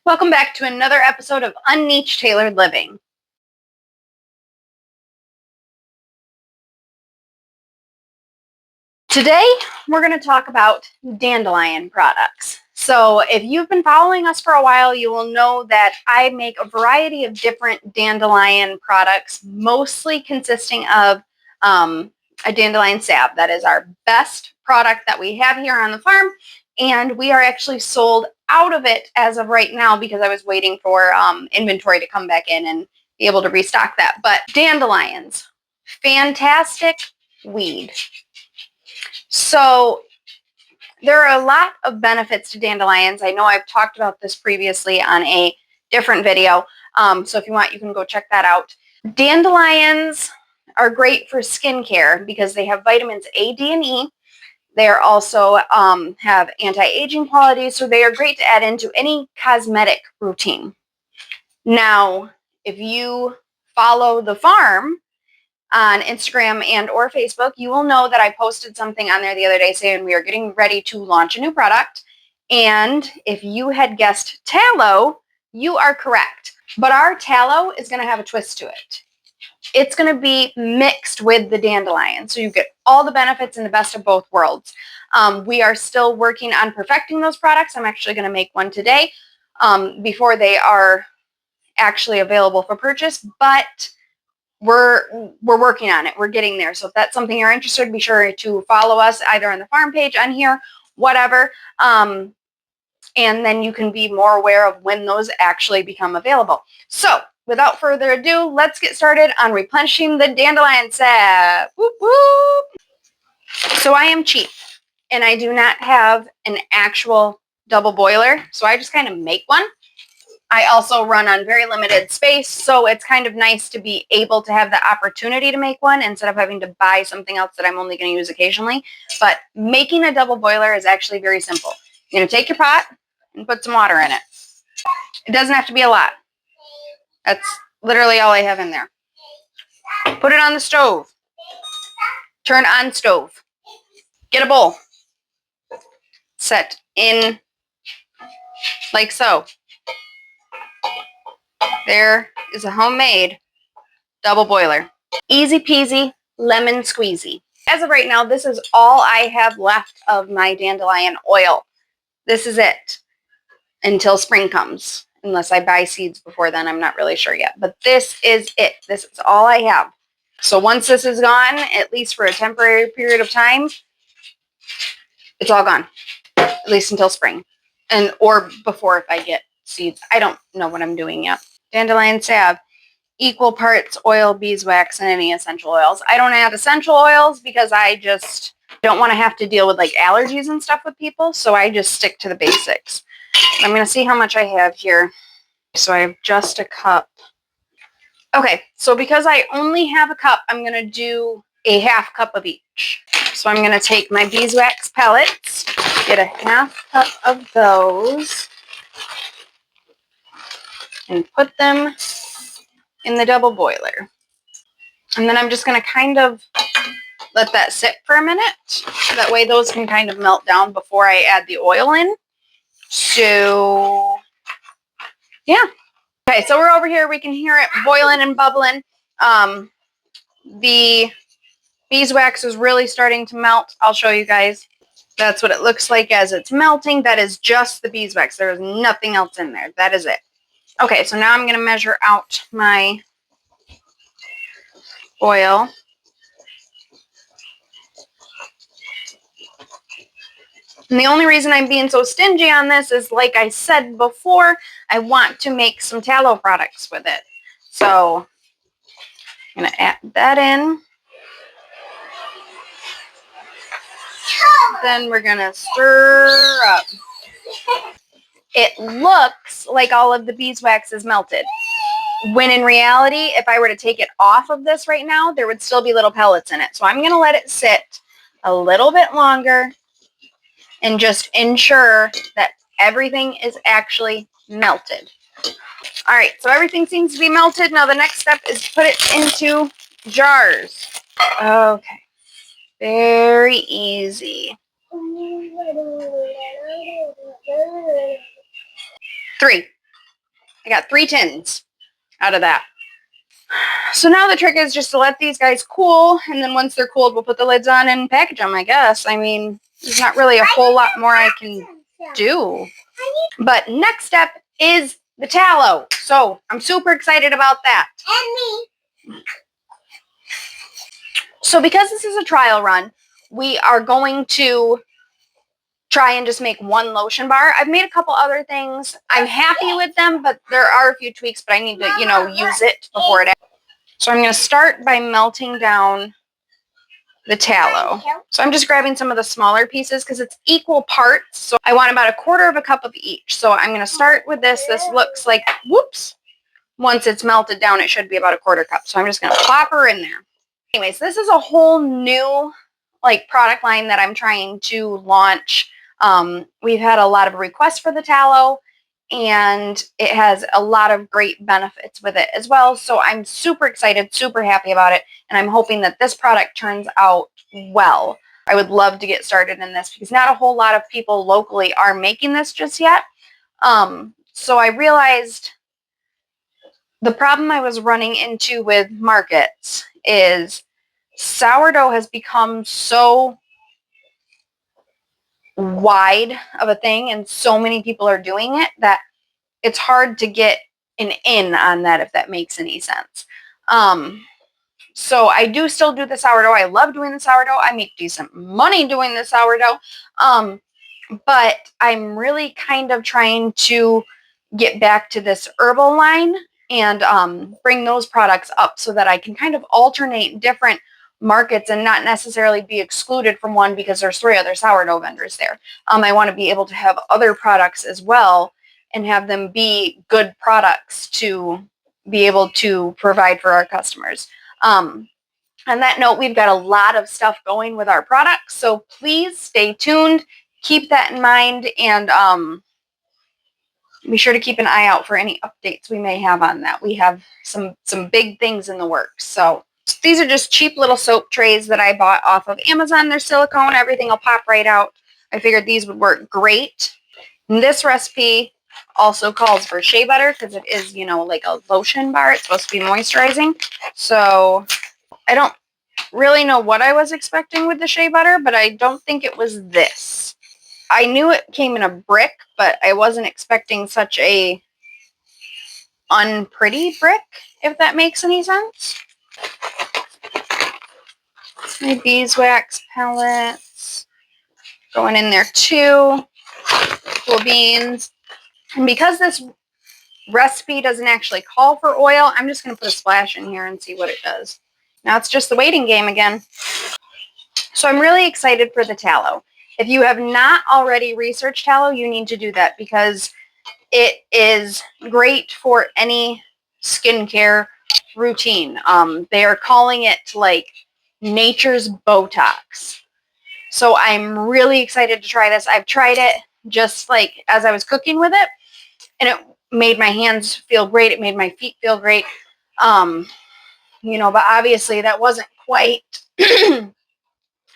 Welcome back to another episode of Unnichedtaylored Living. Today, we're going to talk about dandelion products. So if you've been following us for a while, you will know that I make a variety of different dandelion products, mostly consisting of a dandelion salve. That is our best product that we have here on the farm, and we are actually sold out of it as of right now because I was waiting for inventory to come back in and be able to restock that. But dandelions, fantastic weed. So there are a lot of benefits to dandelions. I know I've talked about this previously on a different video. So if you want, you can go check that out. Dandelions are great for skincare because they have vitamins A, D, and E. They are also have anti-aging qualities, so they are great to add into any cosmetic routine. Now, if you follow the farm on Instagram and or Facebook, you will know that I posted something on there the other day saying we are getting ready to launch a new product. And if you had guessed tallow, you are correct. But our tallow is going to have a twist to it. It's going to be mixed with the dandelion, so you get all the benefits and the best of both worlds. We are still working on perfecting those products. I'm actually going to make one today before they are actually available for purchase, but we're working on it. We're getting there. So if that's something you're interested in, be sure to follow us either on the farm page, on here, whatever. And then you can be more aware of when those actually become available. So without further ado, let's get started on replenishing the dandelion salve. Whoop, whoop. So I am cheap and I do not have an actual double boiler. So I just kind of make one. I also run on very limited space, so it's kind of nice to be able to have the opportunity to make one instead of having to buy something else that I'm only going to use occasionally. But making a double boiler is actually very simple. You're going to take your pot and put some water in it. It doesn't have to be a lot. That's literally all I have in there. Put it on the stove. Turn on stove. Get a bowl. Set in like so. There is a homemade double boiler. Easy peasy, lemon squeezy. As of right now, this is all I have left of my dandelion oil. This is it until spring comes. Unless I buy seeds before then, I'm not really sure yet. But this is it. This is all I have. So once this is gone, at least for a temporary period of time, it's all gone. At least until spring. Or before if I get seeds. I don't know what I'm doing yet. Dandelion salve. Equal parts oil, beeswax, and any essential oils. I don't add essential oils because I just don't want to have to deal with like allergies and stuff with people, so I just stick to the basics. I'm going to see how much I have here. So I have just a cup. Okay, so because I only have a cup, I'm going to do a half cup of each. So I'm going to take my beeswax pellets, get a half cup of those, and put them in the double boiler. And then I'm just going to kind of let that sit for a minute. That way those can kind of melt down before I add the oil in. So, yeah. Okay, so we're over here. We can hear it boiling and bubbling. The beeswax is really starting to melt. I'll show you guys. That's what it looks like as it's melting. That is just the beeswax. There is nothing else in there. That is it. Okay, so now I'm going to measure out my oil. And the only reason I'm being so stingy on this is, like I said before, I want to make some tallow products with it. So I'm going to add that in. Then we're going to stir up. It looks like all of the beeswax is melted, when in reality, if I were to take it off of this right now, there would still be little pellets in it. So I'm going to let it sit a little bit longer and just ensure that everything is actually melted. All right, so everything seems to be melted. Now the next step is to put it into jars. Okay, very easy. 3. I got 3 tins out of that. So now the trick is just to let these guys cool, and then once they're cooled, we'll put the lids on and package them, I guess. I mean, there's not really a whole lot more I can do. But next step is the tallow. So I'm super excited about that. And me. So because this is a trial run, we are going to try and just make one lotion bar. I've made a couple other things. I'm happy with them, but there are a few tweaks, but I need to, use it before it. So I'm going to start by melting down the tallow. So I'm just grabbing some of the smaller pieces because it's equal parts. So I want about 1/4 cup of each. So I'm going to start with this. This looks like, whoops. Once it's melted down, it should be about 1/4 cup. So I'm just going to plop her in there. Anyways, this is a whole new product line that I'm trying to launch. We've had a lot of requests for the tallow, and it has a lot of great benefits with it as well. So I'm super excited, super happy about it, and I'm hoping that this product turns out well. I would love to get started in this because not a whole lot of people locally are making this just yet. So I realized the problem I was running into with markets is sourdough has become so wide of a thing and so many people are doing it that it's hard to get an in on that, if that makes any sense. So I do still do the sourdough. I love doing the sourdough. I make decent money doing the sourdough. But I'm really kind of trying to get back to this herbal line and bring those products up so that I can kind of alternate different markets and not necessarily be excluded from one because there's 3 other sourdough vendors there. I want to be able to have other products as well and have them be good products to be able to provide for our customers. On that note, we've got a lot of stuff going with our products, so please stay tuned. Keep that in mind, and be sure to keep an eye out for any updates we may have on that. We have some big things in the works. So these are just cheap little soap trays that I bought off of Amazon. They're silicone. Everything will pop right out. I figured these would work great. And this recipe also calls for shea butter because it is, like a lotion bar. It's supposed to be moisturizing. So I don't really know what I was expecting with the shea butter, but I don't think it was this. I knew it came in a brick, but I wasn't expecting such a unpretty brick, if that makes any sense. My beeswax pellets going in there too. Cool beans. And because this recipe doesn't actually call for oil, I'm just going to put a splash in here and see what it does. Now it's just the waiting game again. So I'm really excited for the tallow. If you have not already researched tallow, you need to do that because it is great for any skincare routine. They are calling it like nature's Botox. So I'm really excited to try this. I've tried it just like as I was cooking with it, and it made my hands feel great. It made my feet feel great. But obviously that wasn't quite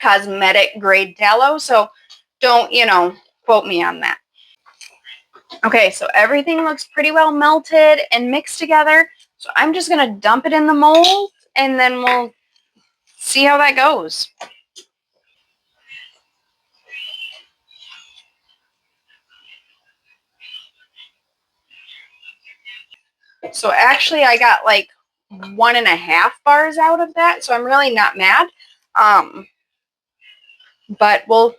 cosmetic grade tallow. So don't, quote me on that. Okay, so everything looks pretty well melted and mixed together. So I'm just going to dump it in the mold and then we'll see how that goes. So actually I got like 1.5 bars out of that. So I'm really not mad. But we'll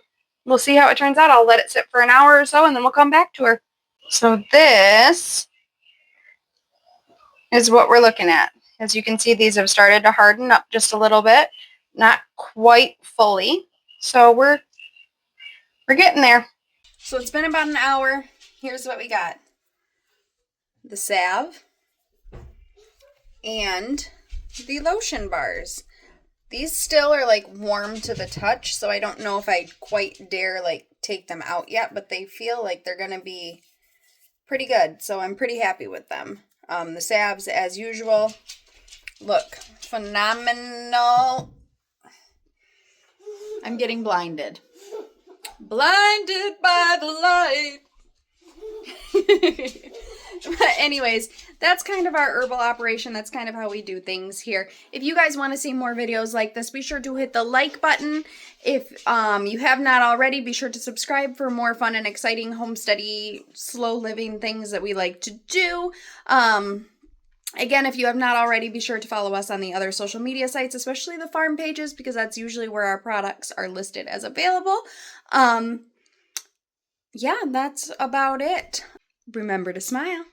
see how it turns out. I'll let it sit for an hour or so and then we'll come back to her. So this is what we're looking at. As you can see, these have started to harden up just a little bit. Not quite fully. So we're getting there. So it's been about an hour. Here's what we got. The salve and the lotion bars. These still are like warm to the touch, so I don't know if I quite dare like take them out yet, but they feel like they're going to be pretty good. So I'm pretty happy with them. The salves, as usual, look phenomenal. I'm getting blinded. Blinded by the light. But anyways, that's kind of our herbal operation. That's kind of how we do things here. If you guys want to see more videos like this, be sure to hit the like button. If you have not already, be sure to subscribe for more fun and exciting homesteady, slow living things that we like to do. Again, if you have not already, be sure to follow us on the other social media sites, especially the farm pages, because that's usually where our products are listed as available. Yeah, that's about it. Remember to smile.